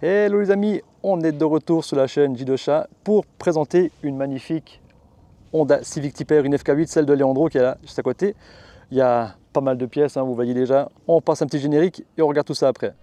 Hello les amis, on est de retour sur la chaîne J2Chat pour présenter une magnifique Honda Civic Type R, une FK8, celle de Leandro qui est là juste à côté. Il y a pas mal de pièces, vous voyez déjà. On passe un petit générique et on regarde tout ça après.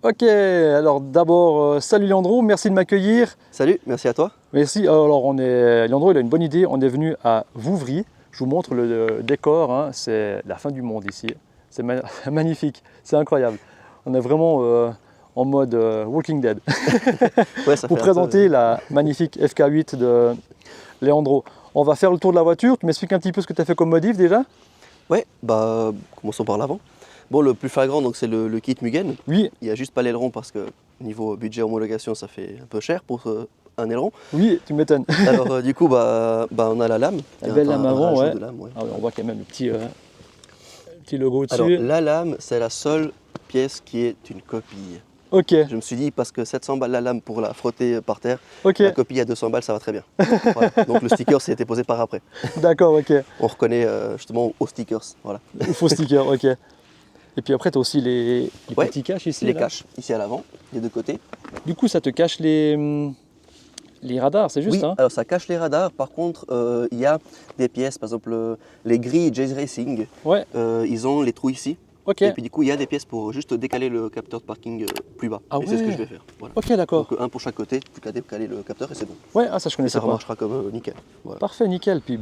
Ok, alors d'abord, salut Leandro, merci de m'accueillir. Salut, merci à toi. Merci, alors Leandro il a une bonne idée, on est venu à Vouvry. Je vous montre le décor, c'est la fin du monde ici. C'est magnifique, c'est incroyable. On est vraiment en mode Walking Dead. Ouais, ça pour fait présenter la magnifique FK8 de Leandro. On va faire le tour de la voiture, tu m'expliques un petit peu ce que tu as fait comme modif déjà? Ouais, bah commençons par l'avant. Bon, le plus flagrant, donc c'est le kit Mugen. Oui. Il n'y a juste pas l'aileron parce que niveau budget homologation, ça fait un peu cher pour un aileron. Oui, tu m'étonnes. Alors du coup, on a la lame. La belle lame avant, ouais. Ouais. Ah ouais. On voit qu'il y a même le petit logo dessus. Alors la lame, c'est la seule pièce qui est une copie. Ok. Je me suis dit, parce que 700 balles la lame pour la frotter par terre, Ok. la copie à 200 balles, ça va très bien. Voilà. Donc le sticker, s'est été posé par après. D'accord, ok. On reconnaît justement aux stickers. Voilà. Faux sticker, ok. Et puis après, tu as aussi les Ouais, petits caches ici. Les là. caches, ici à l'avant, des deux côtés. Du coup, ça te cache les radars, c'est juste, Oui, alors ça cache les radars. Par contre, il y a des pièces, par exemple les grilles Jazz Racing, Ouais, ils ont les trous ici. ok. Et puis du coup, il y a des pièces pour juste décaler le capteur de parking plus bas. Ah et c'est ce que ouais. je vais faire. Voilà. Ok, d'accord. Donc un pour chaque côté, plus qu'à décaler le capteur et c'est bon. Ouais, ah, ça je Et connaissais ça pas. remarchera comme nickel. Voilà. Parfait, nickel. Puis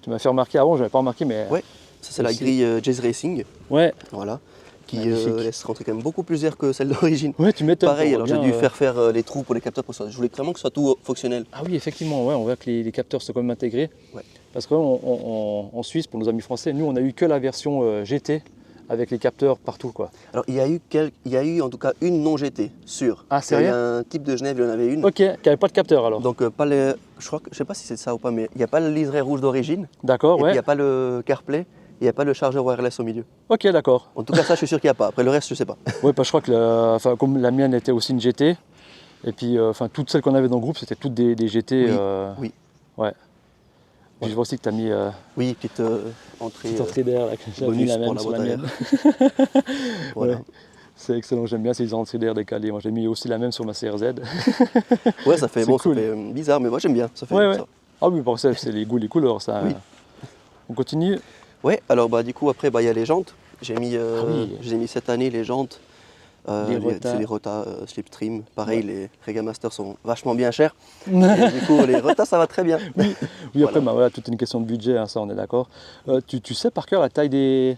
tu m'as fait remarquer avant, je n'avais pas remarqué, mais. Ouais, ça c'est la aussi. grille Jazz Racing, Ouais, voilà, qui magnifique. laisse rentrer quand même beaucoup plus d'air que celle d'origine. Ouais, tu m'étonnes. Pareil, on voit alors j'ai bien, dû faire les trous pour les capteurs, je voulais vraiment que ce soit tout fonctionnel. Ah oui, effectivement, ouais, on voit que les capteurs sont quand même intégrés. Ouais. Parce qu'en Suisse, pour nos amis français, nous on a eu que la version GT avec les capteurs partout, quoi. Alors il y a eu en tout cas une non GT, sûre. Ah, sérieux? Il y a un type de Genève, il y en avait une. Ok, qui n'avait pas de capteur alors. Donc pas les, je sais pas si c'est ça ou pas, mais il n'y a pas le liseré rouge d'origine. D'accord, Et puis il ouais. n'y a pas le CarPlay, il n'y a pas le chargeur wireless au milieu. Ok, d'accord. En tout cas ça je suis sûr qu'il n'y a pas. Après le reste je sais pas. Ouais, je crois que comme la mienne était aussi une GT, et puis toutes celles qu'on avait dans le groupe, c'était toutes des GT. Oui. Ouais. Puis je vois aussi que tu as mis Oui, petite entrée. petite entrée d'air, là, que j'ai mis bonus la pour même la sur la boîte à mienne. Voilà. Ouais. C'est excellent, j'aime bien ces entrées d'air décalées. Moi j'ai mis aussi la même sur ma CRZ. Ouais, ça fait C'est bon, cool. ça fait bizarre, mais moi j'aime bien. Ça fait Ouais, ça. ouais. Ah oui, pour ça, c'est les goûts, les couleurs, ça. Oui. On continue. Ouais, alors du coup après il y a les jantes. J'ai mis, oui. j'ai mis cette année les jantes. Les Rota Slipstream. Pareil, les Rega Master sont vachement bien chers. Et oui, du coup, les Rota, ça va très bien. après, voilà, tout est une question de budget, ça on est d'accord. Tu sais par cœur la taille des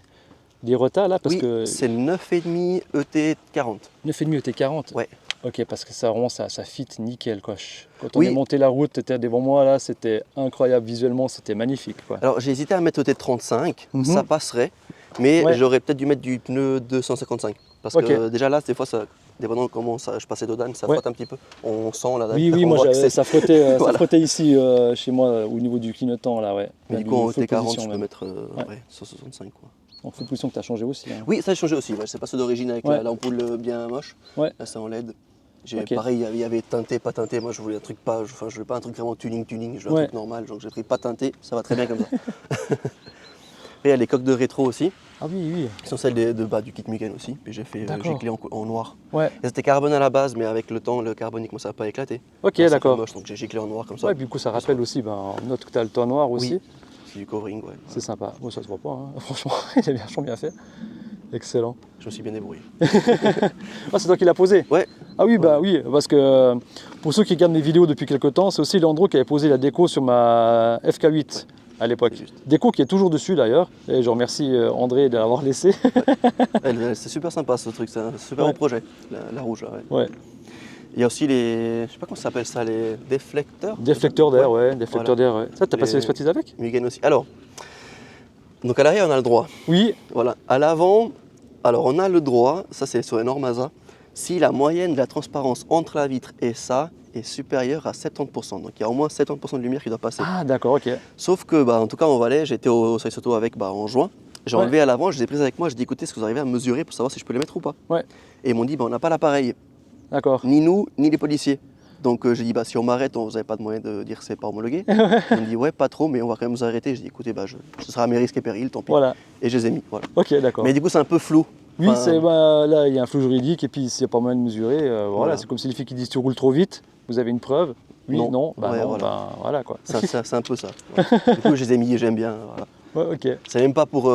retas là, parce Oui, que c'est le 9,5 ET40. 9,5 ET40. Ouais. Ok, parce que ça vraiment ça fit nickel quoi. Quand on Oui. est monté la route, tu étais devant moi là, c'était incroyable visuellement, c'était magnifique quoi. Alors, j'ai hésité à mettre ET35, Mhm. ça passerait, mais Ouais. j'aurais peut-être dû mettre du pneu 255. Parce Ok. que déjà là, des fois, dépendant de comment je passais d'Odane, ça Ouais. frotte un petit peu. On sent là. Oui, on moi voit que c'est- ça frottait, Voilà. ça frottait ici chez moi au niveau du clignotant là, ouais. Mais Même du coup, en une full ET40, position, je peux même. mettre Ouais. 165. Quoi. En full position que tu as changé aussi. Hein. Oui, ça a changé aussi. Ouais. C'est pas ceux d'origine avec Ouais. l'ampoule bien moche. Ouais. Là, c'est en LED. Ok. Pareil, il y avait teinté, pas teinté. Moi, je voulais un truc pas. Je voulais pas un truc vraiment tuning. Je voulais Ouais. un truc normal. Donc, j'ai pris pas teinté. Ça va très bien comme ça. Et il y a les coques de rétro aussi, Ah oui, oui. qui sont celles du kit Mugen aussi. Puis j'ai fait D'accord. giclé en noir. Ouais. Et c'était carbone à la base, mais avec le temps, le carbone il commençait à pas éclater. Ok, Alors, ça fait d'accord. moche, donc j'ai giclé en noir comme ça. Ouais, du coup ça rappelle aussi, on note que tu as le temps noir aussi. Oui. C'est du covering, ouais. C'est sympa. Bon, ça se voit pas, hein. Franchement, il est vachement bien fait. Excellent. Je me suis bien débrouillé. Ah, c'est toi qui l'as posé? Ouais. Ah oui, bah oui, parce que pour ceux qui regardent mes vidéos depuis quelques temps, c'est aussi Leandro qui avait posé la déco sur ma FK8 à l'époque. C'est juste. Déco qui est toujours dessus d'ailleurs, et je remercie André de l'avoir laissé. C'est super sympa ce truc, c'est un super Ouais. beau projet, la rouge. Là, ouais. Ouais. Il y a aussi les, je sais pas comment ça s'appelle ça, les déflecteurs. Déflecteur d'air, ouais, déflecteur d'air, ouais. Ça, t'as passé Les- l'expertise avec? Mugen aussi. Alors, donc à l'arrière on a le droit. Oui, Voilà. À l'avant, alors on a le droit, ça c'est sur les normes ASA, si la moyenne de la transparence entre la vitre et ça est supérieure à 70%. Donc il y a au moins 70% de lumière qui doit passer. Ah, d'accord, ok. Sauf que, en tout cas, en Valais, j'étais au service auto avec en juin. J'ai Ouais. enlevé à l'avant, je les ai prises avec moi. Je dis écoutez, est-ce que vous arrivez à mesurer pour savoir si je peux les mettre ou pas? Ouais. Et ils m'ont dit on n'a pas l'appareil, D'accord. ni nous, ni les policiers. Donc j'ai dit si on m'arrête, vous n'avez pas de moyen de dire que c'est pas homologué. Ils m'ont dit ouais, pas trop, mais on va quand même vous arrêter. J'ai dit écoutez, ce sera à mes risques et périls, tant pis. Voilà. Et je les ai mis. Voilà. Ok, d'accord. Mais du coup, c'est un peu flou. Oui, Enfin, là, il y a un flou juridique et puis s'il n'y a pas moyen de mesurer, voilà, Voilà. c'est comme si les filles qui disent tu roules trop vite, vous avez une preuve. Oui, Non. non, bah Ouais, non, voilà. bah voilà quoi. c'est un peu ça. Voilà. Du coup, je les ai mis et j'aime bien. Voilà. Ouais, ok. C'est même pas pour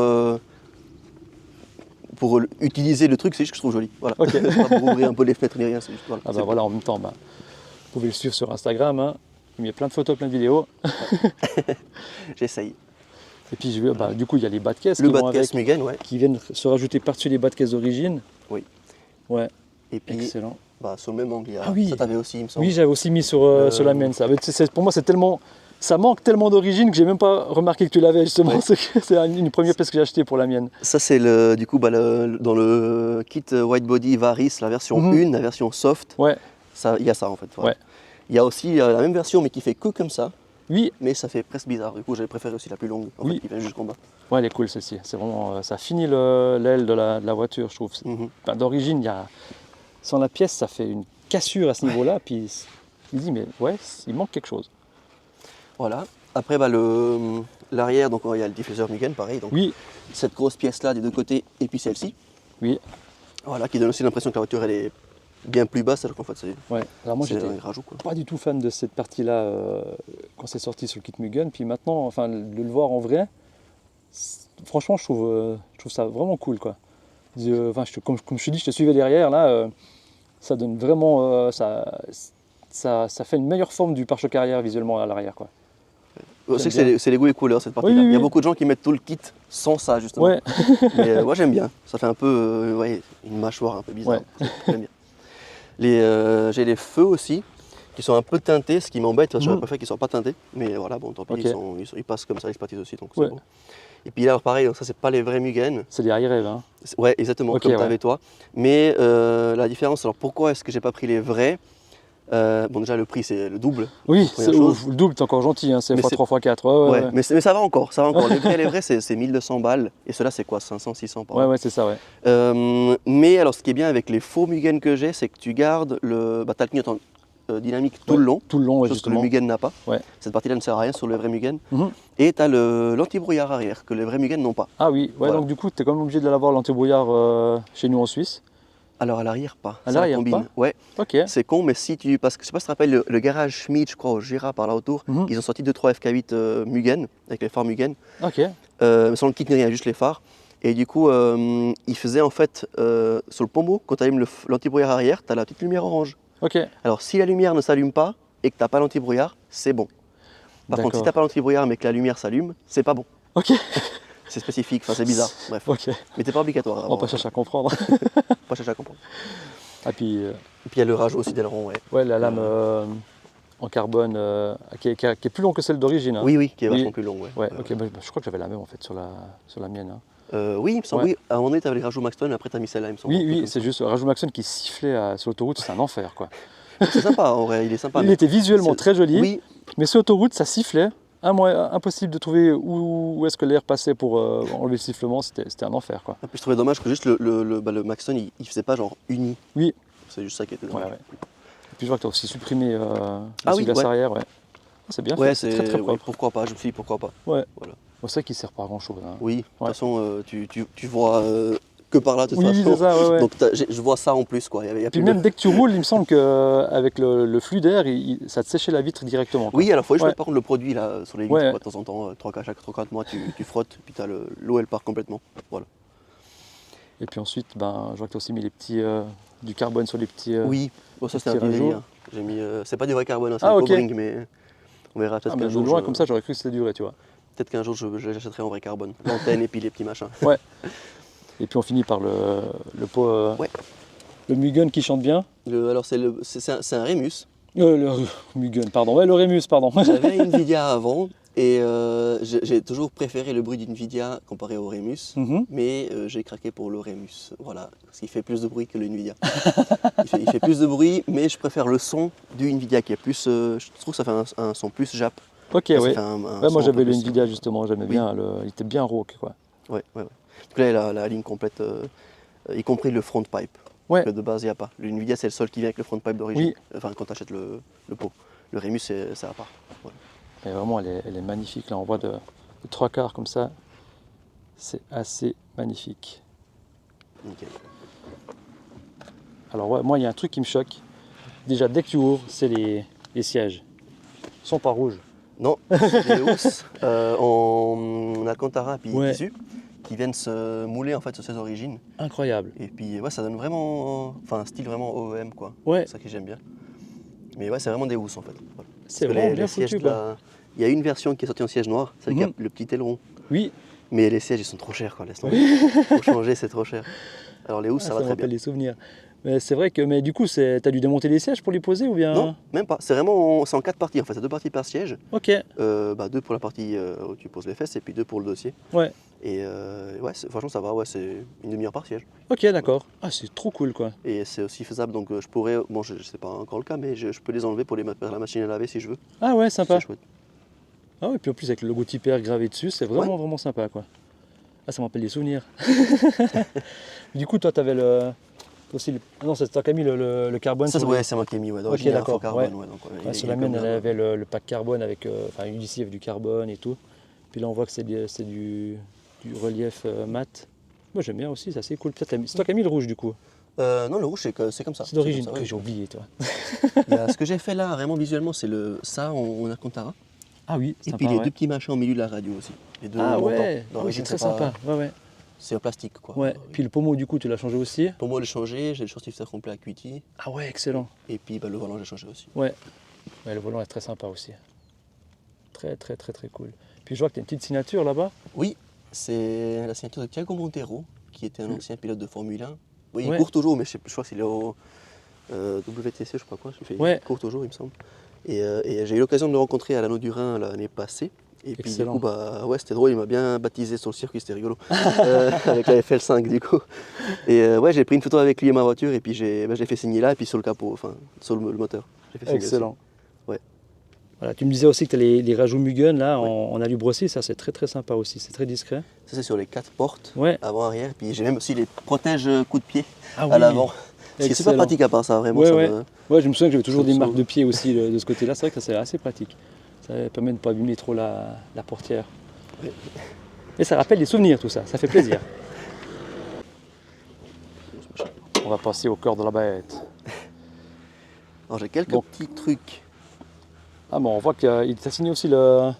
utiliser le truc, c'est juste que je trouve joli. Voilà. Ok. C'est pas pour ouvrir un peu les fenêtres ni rien. C'est juste, voilà. Ah C'est bah voilà, en même temps, bah, vous pouvez le suivre sur Instagram, hein. Il met plein de photos, plein de vidéos. J'essaye. Et puis bah, du coup, il y a les bas de caisse Le qui bas vont de caisse avec, Mugen, ouais. qui viennent se rajouter par-dessus les bas de caisse d'origine. Oui. Ouais, Et puis, excellent. sur le même angle, il y a... Ah oui. Ça t'avait aussi, il me semble. Oui, j'avais aussi mis sur la mienne ça. Mais pour moi, c'est tellement... Ça manque tellement d'origine que j'ai même pas remarqué que tu l'avais justement. Ouais. C'est une première pièce que j'ai achetée pour la mienne. Ça, c'est du coup, dans le kit White Body Varis, la version 1, la version soft, Ouais, il y a ça en fait. Voilà. Ouais. Il y a aussi la même version, mais qui fait que comme ça, oui, mais ça fait presque bizarre. Du coup, j'avais préféré aussi la plus longue, en Oui. fait, qui vient jusqu'en bas. ouais, elle est cool celle-ci. C'est vraiment, ça finit l'aile de la voiture, je trouve. Mhm. Enfin, d'origine, sans la pièce, ça fait une cassure à ce niveau-là. Puis il dit, mais ouais, il manque quelque chose. Voilà. Après, l'arrière, donc il y a le diffuseur Mugen, pareil. Donc, Oui, cette grosse pièce-là des deux côtés, et puis celle-ci. oui, Voilà, qui donne aussi l'impression que la voiture, elle est bien plus basse, alors qu'en fait, c'est ouais. Alors moi, c'est j'étais un rajout, quoi. pas du tout fan de cette partie-là quand c'est sorti sur le kit Mugen. Puis maintenant, enfin, de le voir en vrai, franchement, je trouve ça vraiment cool, quoi. Enfin, comme je te dis, je te suivais derrière, là, ça donne vraiment, ça fait une meilleure forme du pare-choc arrière visuellement à l'arrière, quoi. C'est que bien. c'est les goûts et couleurs, cette partie-là. Oui, oui, Il y a oui. beaucoup de gens qui mettent tout le kit sans ça, justement. Ouais, Mais moi, j'aime bien. Ça fait un peu une mâchoire un peu bizarre. J'aime bien. J'ai les feux aussi, qui sont un peu teintés, ce qui m'embête, parce que j'aurais préféré qu'ils ne soient pas teintés. Mais voilà, bon, tant pis, Ok. ils passent comme ça l'expertise aussi, donc Ouais. c'est bon. Et puis là, alors, pareil, donc ça, c'est pas les vrais Mugen. c'est des arrières, hein. Ouais, exactement, Ok, comme tu ouais. avais toi. Mais la différence, alors pourquoi est-ce que j'ai pas pris les vrais? Bon, déjà, le prix, c'est le double. Oui, Première chose. le double, c'est encore gentil, hein, c'est Mais x3, x4. Ouais, Ouais, ouais. mais ça va encore, ça va encore. Les vrais, c'est 1200 balles. Et ceux-là, c'est quoi, 500, 600 par Ouais, an. ouais, c'est ça, ouais. Mais alors, ce qui est bien avec les faux Mugen que j'ai, c'est que tu gardes t'as le clignotant dynamique tout Ouais, le long, Tout le long, ouais, chose que le justement. Mugen n'a pas. Ouais. Cette partie-là ne sert à rien sur le vrai Mugen. Mhm. Et tu as l'anti-brouillard arrière, que les vrais Mugen n'ont pas. Ah oui, ouais, Voilà. donc du coup, tu es quand même obligé de l'avoir l'anti-brouillard chez nous en Suisse. Alors à l'arrière, pas. À Ça, la l'arrière, combine. pas Ouais, Ok. c'est con, mais si tu. Parce que je sais pas si tu te rappelles, le garage Schmidt, je crois, au Gira par là autour, Mhm. ils ont sorti 2-3 FK8 Mugen, avec les phares Mugen. Ok. Sans le kit ni rien, juste les phares. Et du coup, ils faisaient en fait, sur le pommeau, quand tu allumes l'anti-brouillard arrière, tu as la petite lumière orange. Ok. Alors si la lumière ne s'allume pas et que tu n'as pas l'anti-brouillard, c'est bon. Par contre, si tu n'as pas l'anti-brouillard mais que la lumière s'allume, c'est pas bon. Ok. C'est spécifique, enfin c'est bizarre. Bref. Ok. Mais c'est pas obligatoire. On va pas chercher à comprendre. Pas chercher à comprendre. Ah, puis, Et puis il y a le rajout aussi d'aileron, ouais. ouais, la lame en carbone qui est plus longue que celle d'origine. Hein. Oui, oui, qui est Oui. vachement plus long, ouais. Ouais, ok. Bah, je crois que j'avais la même en fait sur la mienne. Hein. Oui, il me semble, Ouais. oui. À un moment donné, tu avais les rajouts Maxton, après tu as mis celle-là, il me semble. Oui, un truc oui, comme c'est ça. juste Rajou Maxon qui sifflait sur l'autoroute, c'est un enfer, quoi. C'est sympa, en vrai, il est sympa. Il mais était visuellement c'est- très joli, Oui, mais sur l'autoroute, ça sifflait. Impossible de trouver où est-ce que l'air passait pour enlever le sifflement, c'était un enfer, quoi. et puis je trouvais dommage que juste le Maxton, il faisait pas genre uni. Oui. C'est juste ça qui était Ouais, dommage. ouais. Et puis je vois que tu as aussi supprimé le Ah oui, glace ouais. arrière, ouais. C'est bien Ouais, fait, c'est très très oui, propre. pourquoi pas, je me suis dit pourquoi pas. Ouais. Voilà. Bon, c'est vrai qu'il sert pas à grand chose. Hein. Oui, de toute Ouais. façon, tu vois que par là de toute Oui, façon. c'est ça, ouais, ouais. Donc je vois ça en plus, quoi. Il y a Puis plus même dès que tu roules, il me semble qu'avec le flux d'air, ça te séchait la vitre directement. Quoi. Oui, alors il faut juste Ouais. mettre par contre le produit là, sur les vitres, Ouais. quoi, de temps en temps, chaque 3-4 mois, tu frottes, puis l'eau elle part complètement. Voilà. Et puis ensuite, je vois que tu as aussi mis les petits, du carbone sur les petits. Oui, bon, ça c'était un petit petit rajout. délire. J'ai mis, c'est pas du vrai carbone, hein, c'est Ah, du ok. covering, mais on verra peut-être Ah, mais qu'un de jour. loin comme ça, j'aurais cru que c'était duré, tu vois. Peut-être qu'un jour j'achèterai en vrai carbone. L'antenne et puis les petits machins. Et puis on finit par le pot, Ouais. le Mugen qui chante bien. Alors c'est un Rémus. Le Mugen, pardon. Ouais, le Rémus, pardon. J'avais une Nvidia avant Et j'ai toujours préféré le bruit d'NVIDIA comparé au Remus, mais j'ai craqué pour le Remus, voilà, parce qu'il fait plus de bruit que le NVIDIA. il fait plus de bruit, mais je préfère le son du NVIDIA qui est plus, je trouve que ça fait un son plus Jap. Ok, Ça oui. fait un Ouais, son moi un peu j'avais le plus, Nvidia justement, j'aimais oui. bien, il était bien rauque quoi. Ouais. Donc là, il a la ligne complète, y compris le front pipe, Ouais. que de base il n'y a pas. Le NVIDIA c'est le seul qui vient avec le front pipe d'origine, Oui. enfin quand tu achètes le pot. Le Remus c'est à part. Voilà. Et vraiment elle est magnifique, là on voit de 3/4 comme ça, c'est assez magnifique. Nickel. Alors ouais, moi il y a un truc qui me choque, déjà dès que tu ouvres, c'est les sièges. Ils sont pas rouges. Non, c'est des housses en Alcantara puis Ouais. tissu qui viennent se mouler en fait sur ses origines. Incroyable. Et puis ouais, ça donne vraiment, enfin un style vraiment OEM quoi. Ouais. C'est ça que j'aime bien. Mais ouais, c'est vraiment des housses en fait. Voilà. C'est Parce que vraiment bien les sièges foutu de quoi. il y a une version qui est sortie en siège noir, celle qui a le petit aileron. Oui. Mais les sièges ils sont trop chers quoi, laisse tomber. Pour changer c'est trop cher. Alors les housses ça va me très bien. rappelle les souvenirs. Mais c'est vrai que, mais du coup, t'as dû démonter les sièges pour les poser ou bien? Non, même pas. C'est vraiment c'est en 4 parties en fait. C'est 2 parties par siège. Ok. 2 pour la partie où tu poses les fesses et puis 2 pour le dossier. Ouais. Et ouais, franchement ça va, ouais, c'est une demi-heure par siège. Ok, d'accord. Ah, c'est trop cool quoi. Et c'est aussi faisable, donc je pourrais, bon je sais pas encore le cas, mais je peux les enlever pour les mettre à la machine à laver si je veux. Ah ouais, sympa. C'est chouette. Ah ouais, puis en plus avec le logotype R gravé dessus, c'est vraiment vraiment sympa quoi. Ah, ça me rappelle des souvenirs. Du coup, toi, t'avais aussi Ah non, c'est toi qui as mis le carbone. Ça, sur ouais, c'est moi qui ai mis, ouais, Ok, il y a un faux d'accord. carbone, Ouais. ouais, donc, Ouais, sur la mienne, elle avait le pack carbone avec, enfin ici avec du carbone et tout. Puis là, on voit que c'est du relief mat. Moi, j'aime bien aussi, c'est assez cool. C'est toi qui as mis le rouge du coup. Non, le rouge c'est comme ça. C'est d'origine. comme ça, Ok, ouais. j'ai oublié, toi. Ce que j'ai fait là, vraiment visuellement, c'est ça en Alcantara. Ah oui, Et sympa, puis les ouais. 2 petits machins au milieu de la radio aussi. Les 2 Ah montants. ouais, ah oui, D'origine, c'est très pas- sympa. Ouais, ouais. C'est en plastique quoi. Ouais. Puis le pommeau, du coup, tu l'as changé aussi. Pour moi, le changer, j'ai le shortshifter complet à QT. Ah ouais, excellent. Et puis le volant, j'ai changé aussi. Ouais. Ouais, le volant est très sympa aussi. Très, très, très, très cool. Puis je vois que tu as une petite signature là-bas. Oui, c'est la signature de Thiago Montero, qui était un ancien pilote de Formule 1. Oui, il Ouais. court toujours, mais je crois qu'il est au WTC, je sais pas quoi. Il court toujours, il me semble. Et j'ai eu l'occasion de le rencontrer à l'Anneau du Rhin l'année passée. Et puis Excellent. du coup, ouais, c'était drôle, il m'a bien baptisé sur le circuit, c'était rigolo. Avec la FL5 du coup. Et ouais, j'ai pris une photo avec lui et ma voiture, et puis j'ai fait signer là, et puis sur le capot, enfin, sur le moteur. J'ai fait signer Excellent. aussi. Ouais. Voilà, tu me disais aussi que tu as les rajouts Mugen là en alu brossé, ça c'est très très sympa aussi, c'est très discret. Ça, c'est sur les 4 portes, Ouais. avant-arrière. Puis j'ai même aussi les protèges coups de pied Ah à l'avant. C'est Excellent. super pratique à part ça, vraiment. Ouais, ça ouais. me- Ouais, je me souviens que j'avais toujours ça des me marques sauve. de pied aussi de ce côté-là, c'est vrai que ça c'est assez pratique. Ça permet de ne pas abîmer trop la portière. Ouais. Et ça rappelle des souvenirs tout ça, ça fait plaisir. On va passer au corps de la bête. Alors j'ai quelques Bon. petits trucs. Ah bon, on voit qu'il t'a signé aussi le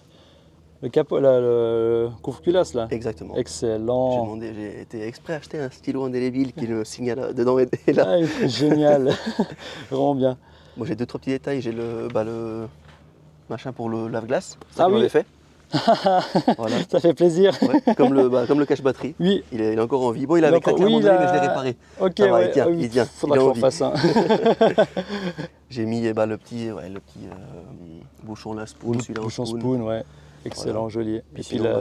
capot, là, le couvre-culasse là. Exactement. Excellent. J'ai été exprès acheter un stylo indélébile qui le signale dedans et là. Ah, génial, vraiment bien. Moi j'ai 2-3 petits détails. J'ai le machin pour le lave-glace. C'est ça Ah qu'il oui. m'avait fait. Voilà. Ça fait plaisir. Ouais, comme le cache-batterie. Oui. Il est encore en vie. Bon, il avait craqué à un moment donné, mais je l'ai réparé. Ok, Ça va, ouais. il tient, Ah oui, il tient. Faudra Il que est je en refasse ça. J'ai mis le petit bouchon la spoon, celui-là en Bouchon spoon. spoon, ouais. Excellent, Voilà. joli. Et Puis puis sinon,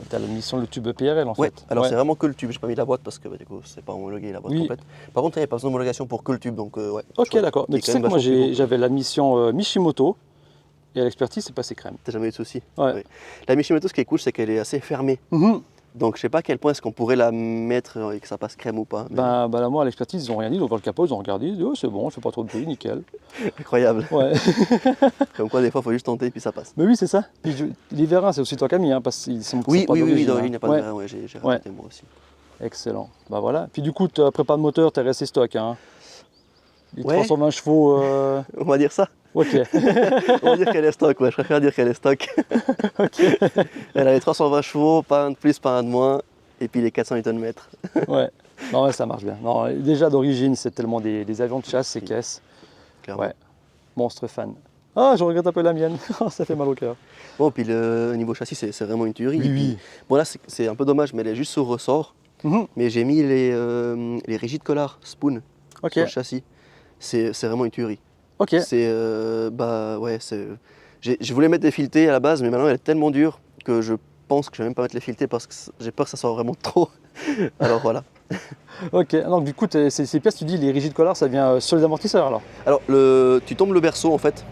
t'as la mission le tube PRL en Ouais, fait. alors Ouais. c'est vraiment que le tube, j'ai pas mis la boîte parce que du coup c'est pas homologué la boîte Oui. complète. Par contre il n'y avait pas besoin d'homologation pour que le tube, donc ouais. Ok, chouette. d'accord. Il Mais est tu quand sais même que moi vachement plus gros. j'avais la mission Mishimoto et à l'expertise c'est passé crème. T'as jamais eu de soucis. Ouais. Ouais. La Mishimoto, ce qui est cool, c'est qu'elle est assez fermée. Mhm. Donc je sais pas à quel point est-ce qu'on pourrait la mettre et que ça passe crème ou pas. Mais Ben là, moi à l'expertise ils ont rien dit, ils ont ouvert le capot, ils ont regardé, ils ont dit oh c'est bon, je fais pas trop de bruit, nickel. incroyable. Ouais. Comme quoi des fois il faut juste tenter et puis ça passe. Mais oui c'est ça. Puis les vérins c'est aussi toi qui as mis, hein, parce qu'ils sont Oui, pas oui, d'origine. d'origine, il hein. n'y a pas Ouais. de verre, ouais, j'ai rajouté moi aussi. Excellent. Bah voilà. Puis du coup après pas de moteur, t'es resté stock. Hein. Les Ouais. 320 chevaux. On va dire ça. Ok. On va dire qu'elle est stock, ouais, je préfère dire qu'elle est stock. Elle a les 320 chevaux, pas un de plus, pas un de moins, et puis les 400 Nm. Ouais. Non ouais, ça marche bien. Non, déjà d'origine c'est tellement des avions de chasse ces caisses. Clairement. Ouais. Monstre fan. Ah je regrette un peu la mienne. Ça fait mal au cœur. Bon, puis le niveau châssis, c'est vraiment une tuerie. Oui, Et puis, oui. bon, là, c'est un peu dommage, mais elle est juste sur ressort. Mhm. Mais j'ai mis les rigides collars Spoon Ok. sur le châssis. C'est vraiment une tuerie. Ok. C'est. Ouais, c'est. Je voulais mettre des filetés à la base, mais maintenant elle est tellement dure que je pense que je vais même pas mettre les filetés parce que j'ai peur que ça soit vraiment trop. Alors voilà. Ok, donc du coup, ces pièces, tu dis, les rigides collars, ça vient sur les amortisseurs alors? Alors, tu tombes le berceau en fait.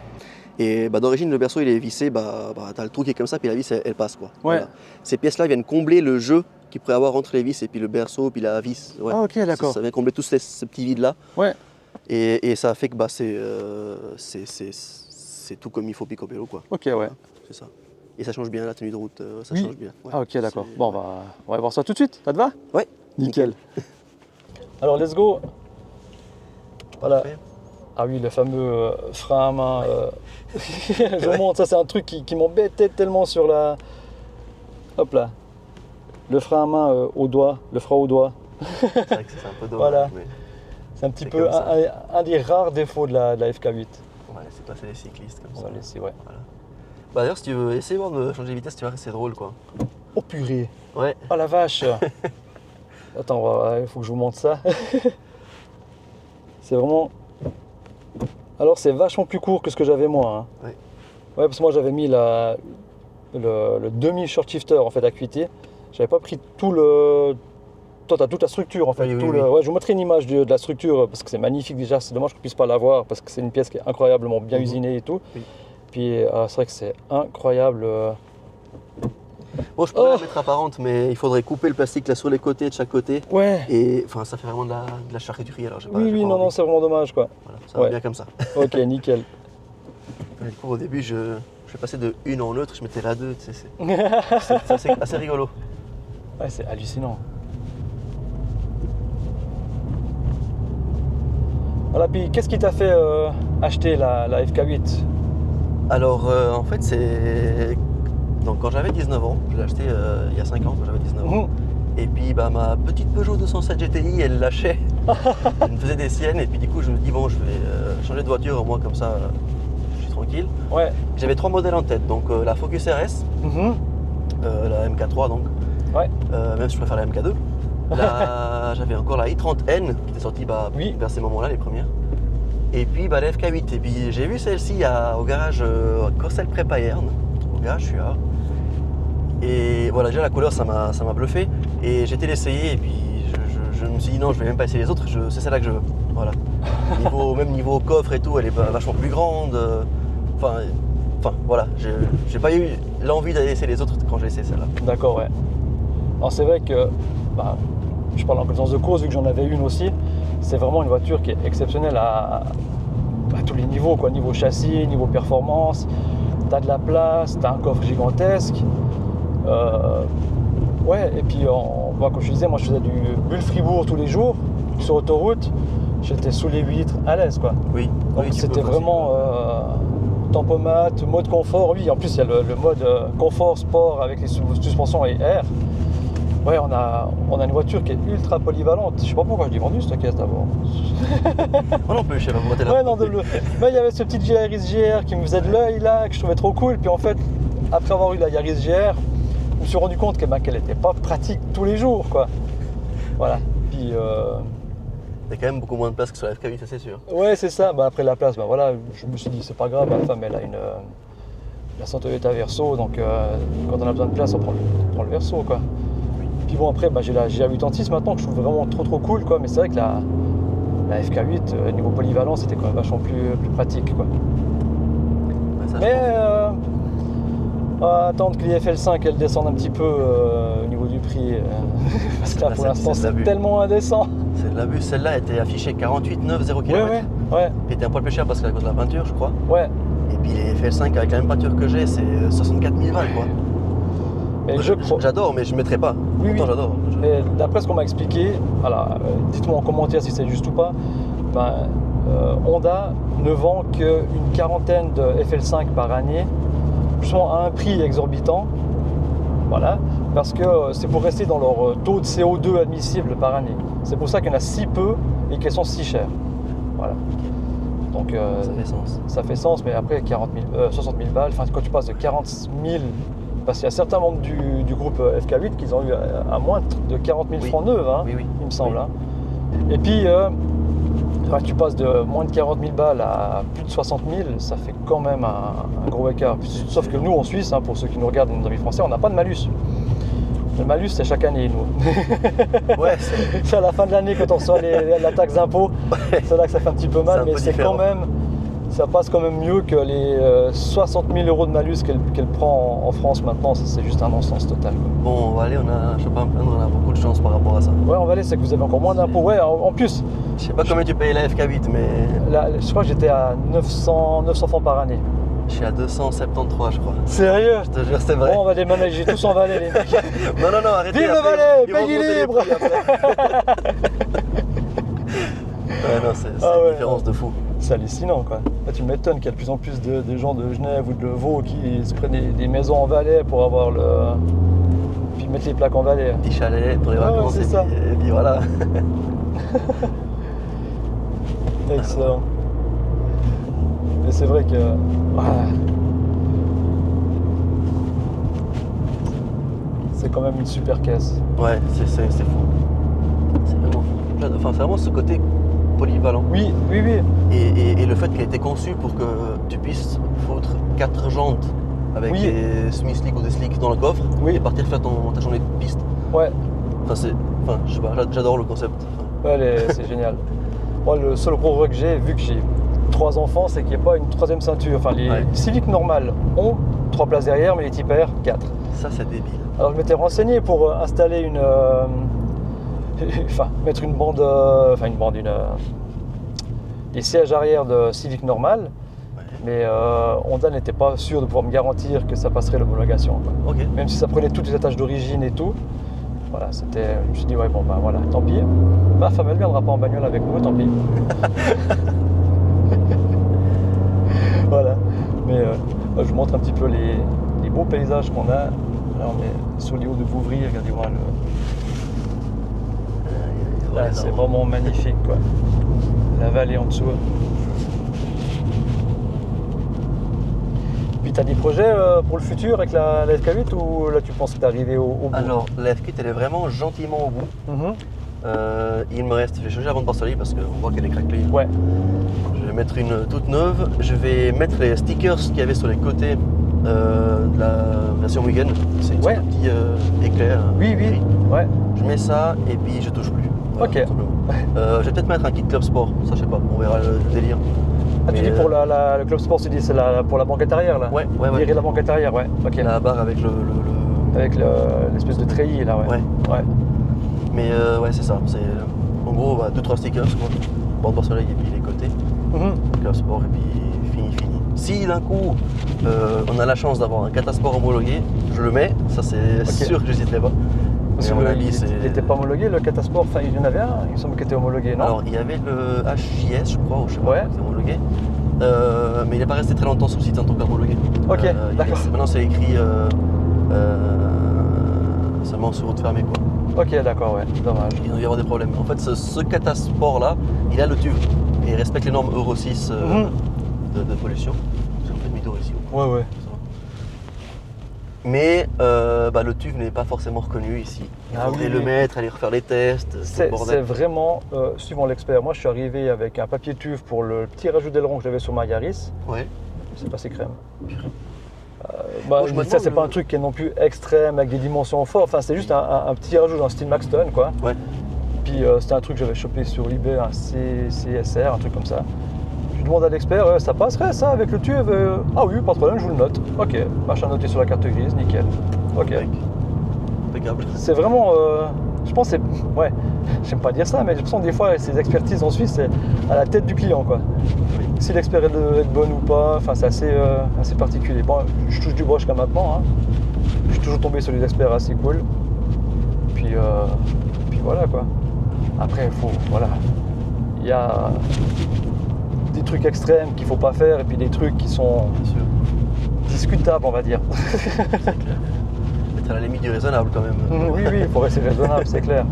Et d'origine, le berceau il est vissé, t'as le trou qui est comme ça, puis la vis elle passe quoi. Ouais. Voilà. Ces pièces-là viennent combler le jeu qu'il pourrait avoir entre les vis et puis le berceau, puis la vis. Ouais. Ah ok, d'accord. Ça vient combler tous ces petits vides-là. Ouais. Et ça fait que c'est tout comme il faut picobello quoi. Ok, ouais. Voilà, c'est ça. Et ça change bien la tenue de route, ça Oui. change bien. Ouais. Ah ok, d'accord. Bon, on va voir ça tout de suite, ça te va? Ouais. Nickel. Alors, let's go. Voilà. Parfait. Ah oui, le fameux frein à main. Je montre, ça c'est un truc qui m'embêtait tellement sur la... Hop là. Le frein à main au doigt, le frein au doigt. C'est vrai que c'est un peu dommage. Voilà. Mais C'est un petit C'est peu comme ça. un des rares défauts de la FK8. on va laisser passer les cyclistes comme On ça. va laisser, ouais. Voilà. Bah d'ailleurs, si tu veux essayer voir de changer de vitesse, tu vois que c'est drôle quoi. Oh purée. Ouais. Oh la vache. Attends, il faut que je vous montre ça. C'est vraiment... Alors c'est vachement plus court que ce que j'avais moi. Hein. Ouais. Ouais, parce que moi j'avais mis le demi short shifter en fait acuité. J'avais pas pris tout le... Toi t'as toute la structure en fait. Oui, oui, tout oui. Ouais, je vous mettrai une image de la structure parce que c'est magnifique déjà. C'est dommage que je puisse pas la voir parce que c'est une pièce qui est incroyablement bien usinée et tout. Oui. Puis c'est vrai que c'est incroyable. Bon, je pourrais la mettre apparente, mais il faudrait couper le plastique là sur les côtés, de chaque côté. Ouais. Et enfin, ça fait vraiment de la charcuterie alors. J'ai pas Oui, non, envie. c'est vraiment dommage quoi. Voilà, ça va Ouais. bien comme ça. Ok, nickel. Et du coup, au début, je passais de une en neutre, je mettais la 2, tu sais, c'est assez rigolo. Ouais, c'est hallucinant. Voilà, puis qu'est-ce qui t'a fait acheter la FK8? Alors, en fait, c'est. Donc, quand j'avais 19 ans, je l'ai acheté il y a 5 ans, quand j'avais 19 ans. Et puis, ma petite Peugeot 207 GTI, elle lâchait. Elle me faisait des siennes, et puis du coup, je me dis, bon, je vais changer de voiture, au moins, comme ça, je suis tranquille. Ouais. J'avais 3 modèles en tête, donc la Focus RS, la MK3, donc. Ouais. Même si je préfère la MK2. J'avais encore la i30N qui était sortie Oui. vers ces moments-là, les premières. Et puis la FK8. Et puis j'ai vu celle-ci au garage Corsel Prépayerne, au garage Suard. Et voilà, déjà la couleur ça m'a bluffé. Et j'ai été l'essayer et puis je me suis dit non, je vais même pas essayer les autres, c'est celle-là que je veux. Voilà. Même niveau coffre et tout, elle est vachement plus grande. Enfin voilà, j'ai pas eu l'envie d'aller essayer les autres quand j'ai essayé celle-là. D'accord, ouais. Alors c'est vrai que, je parle en connaissance de cause vu que j'en avais une aussi, c'est vraiment une voiture qui est exceptionnelle à tous les niveaux, quoi. Niveau châssis, niveau performance, t'as de la place, t'as un coffre gigantesque. Ouais, et puis comme je disais, moi je faisais du Bulle-Fribourg tous les jours, sur autoroute, j'étais sous les 8 litres à l'aise, quoi. Oui. Donc oui, c'était vraiment tempomate, mode confort. Oui, en plus il y a le mode confort sport avec les suspensions et air. Ouais, on a une voiture qui est ultra polyvalente. Je sais pas pourquoi je l'ai vendue cette caisse d'abord. Moi non plus, je sais pas pourquoi t'es là. Ouais, non, mais il y avait ce petit Yaris GR qui me faisait de l'œil là, que je trouvais trop cool. Puis en fait, après avoir eu la Yaris GR, je me suis rendu compte qu'elle n'était pas pratique tous les jours, quoi. Voilà. Puis Il y a quand même beaucoup moins de place que sur la FK8, ça c'est sûr. ouais, c'est ça. Après la place, voilà, je me suis dit c'est pas grave, ma femme elle a la Toyota Verso, donc quand on a besoin de place, on prend le Verso, quoi. Puis bon, après j'ai la GA86 maintenant que je trouve vraiment trop trop cool, quoi. Mais c'est vrai que la FK8 niveau polyvalence c'était quand même vachement plus pratique, quoi. Ouais, ça, Mais on va attendre que les FL5 elles descendent un petit peu au niveau du prix, parce que là pour l'instant c'est tellement indécent. C'est de l'abus. Celle-là était affichée 48,9 km. Ouais. Puis elle était un poil plus cher parce qu'à cause de la peinture, je crois. Ouais. Et puis les FL5 avec la même peinture que j'ai, c'est 64 000 balles, quoi. Mais J'adore, mais je ne mettrais pas. Oui, Pourtant, j'adore. Et d'après ce qu'on m'a expliqué, alors, dites-moi en commentaire si c'est juste ou pas, Honda ne vend qu'une quarantaine de FL5 par année, justement à un prix exorbitant, voilà, parce que c'est pour rester dans leur taux de CO2 admissible par année. C'est pour ça qu'il y en a si peu et qu'elles sont si chères. Voilà. Donc Ça fait sens. Ça fait sens, mais après 60 000 balles, quand tu passes de 40 000, parce qu'il y a certains membres du groupe FK8 qui ont eu à moins de 40 000 francs neufs, hein, Oui. il me semble. Oui. Hein. Et puis Ouais, tu passes de moins de 40 000 balles à plus de 60 000, ça fait quand même un gros écart. Sauf que nous, en Suisse, hein, pour ceux qui nous regardent, nos amis français, on n'a pas de malus. Le malus, c'est chaque année, nous. Ouais, c'est à la fin de l'année, quand on reçoit la taxe d'impôt, c'est là que ça fait un petit peu mal, mais c'est quand même, ça passe quand même mieux que les 60 000 € de malus qu'elle prend en France maintenant. C'est juste un non-sens total. Bon, on va aller, je vais pas me plaindre, on a beaucoup de chance par rapport à ça. Ouais, on va aller, c'est que vous avez encore moins d'impôts. Ouais, en plus. Je sais pas combien tu payes la FK8, mais. Là, je crois que j'étais à 900 francs par année. Je suis à 273, je crois. Sérieux? Je te jure, c'est vrai. Bon, on va déménager tous en Valais, les mecs. Non, arrêtez. Vive le Valais, pays libre. Ouais, non, c'est une différence de fou. C'est hallucinant, quoi. Là, tu m'étonnes qu'il y a de plus en plus de gens de Genève ou de Vaud qui se prennent des maisons en Valais pour avoir le... Puis mettre les plaques en Valais. Petit chalet pour les vacances, c'est ça. Et puis voilà. Excellent. Mais c'est vrai que... C'est quand même une super caisse. Ouais, c'est fou. C'est vraiment fou. Enfin, c'est vraiment ce côté polyvalent. Oui. Et le fait qu'elle ait été conçue pour que tu puisses foutre 4 jantes avec des semi-slicks ou des slicks dans le coffre et partir faire ta journée de piste. Ouais. Enfin, je sais pas, j'adore le concept. Ouais, c'est génial. Moi, le seul gros regret que j'ai, vu que j'ai 3 enfants, c'est qu'il n'y ait pas une 3e ceinture. Enfin, les Civic normales ont 3 places derrière, mais les Type R, 4. Ça, c'est débile. Alors, je m'étais renseigné pour installer une... mettre une bande... des sièges arrière de Civic normal. Mais Honda n'était pas sûr de pouvoir me garantir que ça passerait l'homologation. Okay. Même si ça prenait toutes les attaches d'origine et tout. Voilà, c'était... Je me suis dit, ouais, bon, bah voilà, tant pis. Ma femme, elle ne viendra pas en bagnole avec nous, tant pis. Voilà. Mais je vous montre un petit peu les beaux paysages qu'on a. Là, on est sur les hauts de Vouvry, regardez-moi le... Là, c'est vraiment magnifique, quoi. La vallée en dessous. Puis tu as des projets pour le futur avec la FK8 ou là tu penses d'arriver au bout? Alors, la FK8 elle est vraiment gentiment au bout. Il me reste, je vais changer la bande par soleil parce qu'on voit qu'elle est craquelée. Ouais. Je vais mettre une toute neuve. Je vais mettre les stickers qu'il y avait sur les côtés de la version Mugen. C'est une sorte de petit éclair. Oui. Ouais. Je mets ça et puis je touche plus. Voilà, ok. Je vais peut-être mettre un kit Club Sport. Ça, je sais pas, on verra le délire. Ah, tu dis pour le Club Sport, tu dis c'est pour la banquette arrière là? Ouais. Virer la banquette arrière, ouais. Ok. La barre avec avec l'espèce de treillis là, ouais. Mais ouais, c'est ça. C'est en gros 2-3 stickers, quoi. Bande par soleil et puis les côtés. Club Sport et puis fini. Si d'un coup on a la chance d'avoir un Catasport homologué, je le mets. Ça, c'est sûr que j'hésiterai pas. Parce il n'était pas homologué le Catasport, enfin il y en avait un, il me semble qu'il était homologué, non? Alors il y avait le HJS, je crois, ou je sais pas, qui était homologué. Mais il n'est pas resté très longtemps sur le site en tant qu'homologué. Ok, d'accord. Maintenant c'est écrit seulement sur route fermée, quoi. Ok, d'accord, ouais, dommage. Il doit y avoir des problèmes. En fait, ce Catasport là, il a le TÜV et il respecte les normes Euro 6 de pollution. J'ai un peu de mytho ici. Ouais. Mais le TÜV n'est pas forcément reconnu ici. Il faudrait le mettre, aller refaire les tests. C'est vraiment suivant l'expert. Moi, je suis arrivé avec un papier TÜV pour le petit rajout d'aileron que j'avais sur ma Yaris. Ouais. C'est passé crème. Moi, ça, c'est pas un truc qui est non plus extrême avec des dimensions fortes. Enfin, c'est juste un petit rajout dans le style Maxton, quoi. Ouais. Puis c'était un truc que j'avais chopé sur eBay, un CSR, un truc comme ça. Je demande à l'expert, ça passerait ça avec le TÜV? Ah oui, pas de problème, je vous le note. Ok, machin noté sur la carte grise, nickel. Ok. Impeccable. C'est vraiment, je pense, ouais, j'aime pas dire ça, mais je pense que des fois, ces expertises en Suisse, c'est à la tête du client, quoi. Oui. Si l'expert est bonne ou pas, enfin, c'est assez particulier. Bon, je touche du bois jusqu'à maintenant, hein. Je suis toujours tombé sur des experts assez cool. Puis voilà, quoi. Après, il y a des trucs extrêmes qu'il ne faut pas faire et puis des trucs qui sont discutables, on va dire. C'est clair. Être à la limite du raisonnable quand même. Oui, il faut rester raisonnable, c'est clair.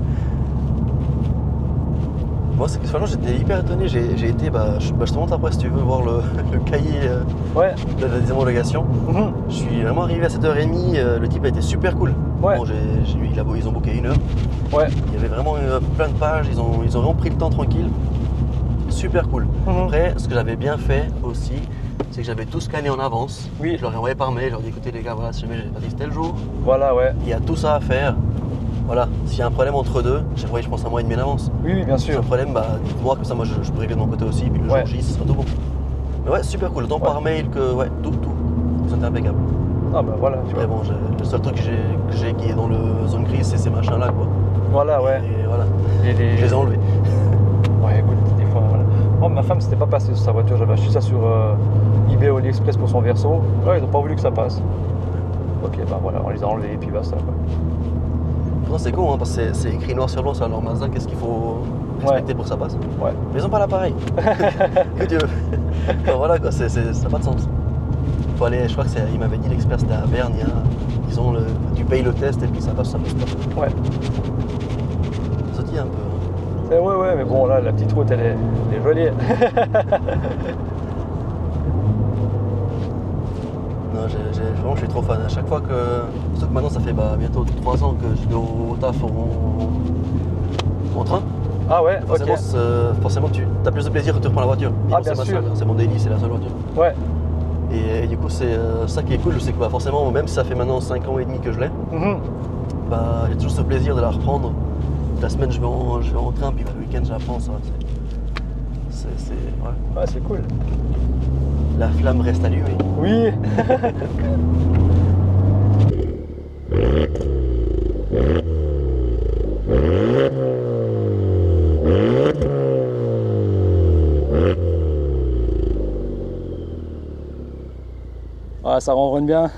Moi, franchement, j'étais hyper étonné. J'ai été, je te montre après si tu veux voir le cahier des homologations. Je suis vraiment arrivé à 7h30. Le type a été super cool. Ouais. Bon, ils ont booké 1 heure. Ouais. Il y avait vraiment plein de pages. Ils ont vraiment pris le temps tranquille. super cool. Après, ce que j'avais bien fait aussi, c'est que j'avais tout scanné en avance. Oui. Je leur ai envoyé par mail, je leur ai dit écoutez les gars, voilà, si jamais j'ai pas dit tel jour, Voilà, ouais. il y a tout ça à faire. Voilà, s'il y a un problème entre deux, j'ai envoyé je pense un mois et demi en avance. Oui, oui, bien Si y a sûr. un problème, bah dites-moi que ça, moi je peux régler de mon côté aussi, puis le Ouais. jour J, ce sera tout bon. Mais ouais, super cool, tant par mail que ouais, tout. C'était impeccable. Ah bah voilà, tu vois. Mais bon, le seul truc que j'ai qui est dans le zone grise, c'est ces machins-là, quoi. Voilà, ouais. Et voilà, Et je les ai enlevés. Ouais, écoute, des fois, voilà. Moi, ma femme, c'était pas passé sur sa voiture. J'avais acheté ça sur eBay ou AliExpress pour son Verso. Ouais, ils n'ont pas voulu que ça passe. Ok, bah voilà, on les a enlevés et puis basta, quoi. Pourtant, c'est con, hein, parce que c'est écrit noir sur blanc sur leur Mazda, qu'est-ce qu'il faut respecter pour que ça passe. Ouais. Mais ils ont pas l'appareil. Que Dieu. Enfin, voilà, quoi, ça n'a pas de sens. Faut aller, je crois que il m'avait dit l'expert, c'était à Berne, tu payes le test et puis ça passe pas. Ouais. Ça dit un peu. Ouais, ouais, mais bon, là, la petite route, elle est jolie. Non, vraiment, je suis trop fan. À chaque fois que. Surtout que maintenant, ça fait bientôt 3 ans que je vais au taf en train. Ah ouais, Forcément, ok. forcément tu as plus de plaisir quand tu reprends la voiture. Et Ah, moi, bien c'est ma sûr. seule, c'est mon daily, c'est la seule voiture. Ouais. Et du coup, c'est ça qui est cool, c'est que forcément, même si ça fait maintenant 5 ans et demi que je l'ai, Mhm. il y a toujours ce plaisir de la reprendre. La semaine, je vais en train, puis le week-end, je la prends. Ça, ouais. Ouais, c'est cool. La flamme reste allumée. Oui. Ah, ça ronronne bien.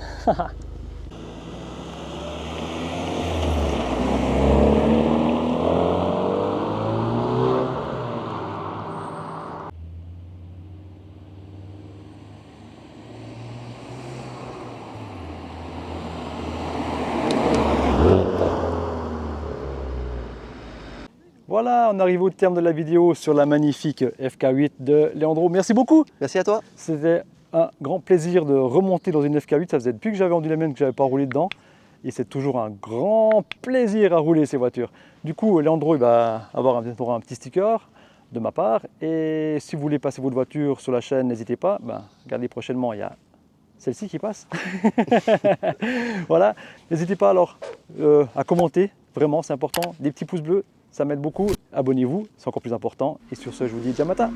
Voilà, on arrive au terme de la vidéo sur la magnifique FK8 de Leandro. Merci beaucoup. Merci à toi. C'était un grand plaisir de remonter dans une FK8. Ça faisait depuis que j'avais vendu la mienne que je n'avais pas roulé dedans. Et c'est toujours un grand plaisir à rouler ces voitures. Du coup, Leandro il va avoir un petit sticker de ma part. Et si vous voulez passer votre voiture sur la chaîne, n'hésitez pas. Regardez prochainement, il y a celle-ci qui passe. Voilà, n'hésitez pas alors à commenter. Vraiment, c'est important. Des petits pouces bleus, ça m'aide beaucoup. Abonnez-vous, c'est encore plus important. Et sur ce, je vous dis Jamata.